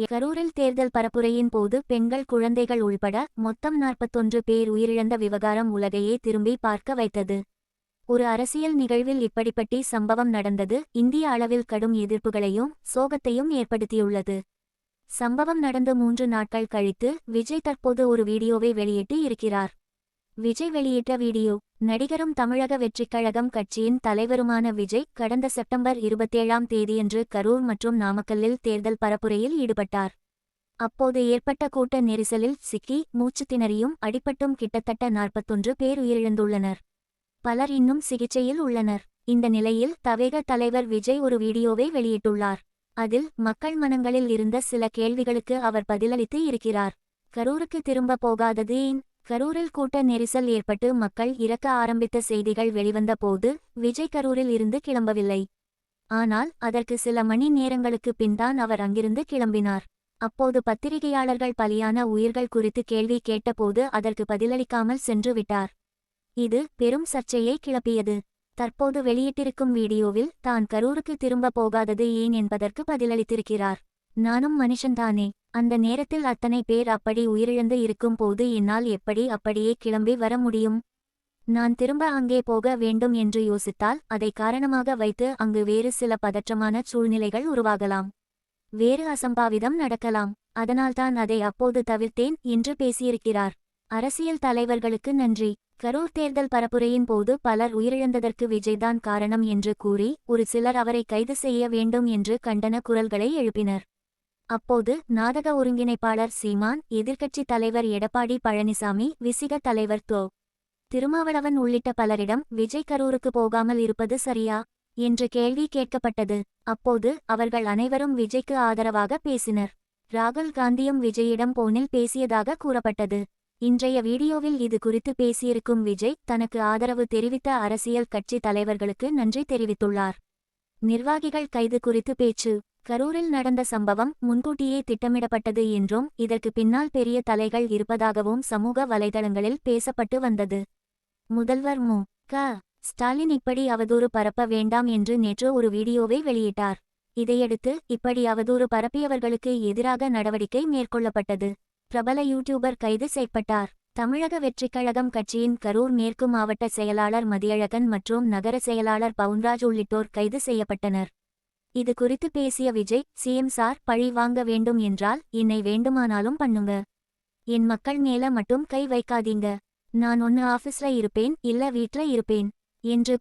கரூரில் தேர்தல் பரப்புரையின் போது பெண்கள் குழந்தைகள் உள்பட மொத்தம் 41 பேர் உயிரிழந்த விவகாரம் உலகையே திரும்பி பார்க்க வைத்தது. ஒரு அரசியல் நிகழ்வில் இப்படிப்பட்ட சம்பவம் நடந்தது இந்திய அளவில் கடும் எதிர்ப்புகளையும் சோகத்தையும் ஏற்படுத்தியுள்ளது. சம்பவம் நடந்து 3 நாட்கள் கழித்து விஜய் தற்போது ஒரு வீடியோவை வெளியிட்டு இருக்கிறார். விஜய் வெளியிட்ட வீடியோ. நடிகரும் தமிழக வெற்றிக் கழகம் கட்சியின் தலைவருமான விஜய் கடந்த செப்டம்பர் 27ஆம் தேதியன்று கரூர் மற்றும் நாமக்கல்லில் தேர்தல் பரப்புரையில் ஈடுபட்டார். அப்போது ஏற்பட்ட கூட்ட நெரிசலில் சிக்கி மூச்சு திணறியும் அடிபட்டும் கிட்டத்தட்ட 41 பேர் உயிரிழந்துள்ளனர். பலர் இன்னும் சிகிச்சையில் உள்ளனர். இந்த நிலையில் தவேக தலைவர் விஜய் ஒரு வீடியோவை வெளியிட்டுள்ளார். அதில் மக்கள் மனங்களில் இருந்த சில கேள்விகளுக்கு அவர் பதிலளித்து இருக்கிறார். கரூருக்கு திரும்ப போகாதது ஏன்? கரூரில் கூட்ட நெரிசல் ஏற்பட்டு மக்கள் இறக்க ஆரம்பித்த செய்திகள் வெளிவந்த போது விஜய் கரூரில் இருந்து கிளம்பவில்லை. ஆனால் அதற்கு சில மணி நேரங்களுக்கு பின்தான் அவர் அங்கிருந்து கிளம்பினார். அப்போது பத்திரிகையாளர்கள் பலியான உயிர்கள் குறித்து கேள்வி கேட்டபோது அதற்கு பதிலளிக்காமல் சென்று விட்டார். இது பெரும் சர்ச்சையை கிளப்பியது. தற்போது வெளியிட்டிருக்கும் வீடியோவில் தான் கரூருக்கு திரும்ப போகாதது ஏன் என்பதற்கு பதிலளித்திருக்கிறார். நானும் மனுஷன்தானே. அந்த நேரத்தில் அத்தனை பேர் அப்படி உயிரிழந்து இருக்கும் போது என்னால் எப்படி அப்படியே கிளம்பி வர முடியும்? நான் திரும்ப அங்கே போக வேண்டும் என்று யோசித்தால் அதை காரணமாக வைத்து அங்கு வேறு சில பதற்றமான சூழ்நிலைகள் உருவாகலாம். வேறு அசம்பாவிதம் நடக்கலாம். அதனால்தான் அதை அப்போது தவிர்த்தேன் என்று பேசியிருக்கிறார். அரசியல் தலைவர்களுக்கு நன்றி. கரூர் தேர்தல் பரப்புரையின் போது பலர் உயிரிழந்ததற்கு விஜய்தான் காரணம் என்று கூறி ஒரு சிலர் அவரை கைது செய்ய வேண்டும் என்று கண்டன குரல்களை எழுப்பினர். அப்போது நாடக ஒருங்கிணைப்பாளர் சீமான், எதிர்க்கட்சி தலைவர் எடப்பாடி பழனிசாமி, விசிக தலைவர் தொ. திருமாவளவன் உள்ளிட்ட பலரிடம் விஜய் கரூருக்கு போகாமல் இருப்பது சரியா என்று கேள்வி கேட்கப்பட்டது. அப்போது அவர்கள் அனைவரும் விஜய்க்கு ஆதரவாக பேசினர். ராகுல் காந்தியும் விஜயிடம் போனில் பேசியதாக கூறப்பட்டது. இன்றைய வீடியோவில் இது குறித்து பேசியிருக்கும் விஜய் தனக்கு ஆதரவு தெரிவித்த அரசியல் கட்சி தலைவர்களுக்கு நன்றி தெரிவித்துள்ளார். நிர்வாகிகள் கைது குறித்து பேச்சு. கரூரில் நடந்த சம்பவம் முன்கூட்டியே திட்டமிடப்பட்டது என்றும் இதற்கு பின்னால் பெரிய தலைகள் இருப்பதாகவும் சமூக வலைதளங்களில் பேசப்பட்டு வந்தது. முதல்வர் மு. க. ஸ்டாலின் இப்படி அவதூறு பரப்ப வேண்டாம் என்று நேற்று ஒரு வீடியோவை வெளியிட்டார். இதையடுத்து இப்படி அவதூறு பரப்பியவர்களுக்கு எதிராக நடவடிக்கை மேற்கொள்ளப்பட்டது. பிரபல யூடியூபர் கைது செய்யப்பட்டார். தமிழக வெற்றிக் கழகம் கட்சியின் கரூர் மேற்கு மாவட்ட செயலாளர் மதியழகன் மற்றும் நகர செயலாளர் பவுன்ராஜ் உள்ளிட்டோர் கைது செய்யப்பட்டனர். இது குறித்து பேசிய விஜய், சிஎம் சார், பழி வாங்க வேண்டும் என்றால் என்னை வேண்டுமானாலும் பண்ணுங்க. என் மக்கள் மேல மட்டும் கை வைக்காதீங்க. நான் ஒன்னு ஆபீஸ்ல இருப்பேன் இல்ல வீட்ல இருப்பேன் என்று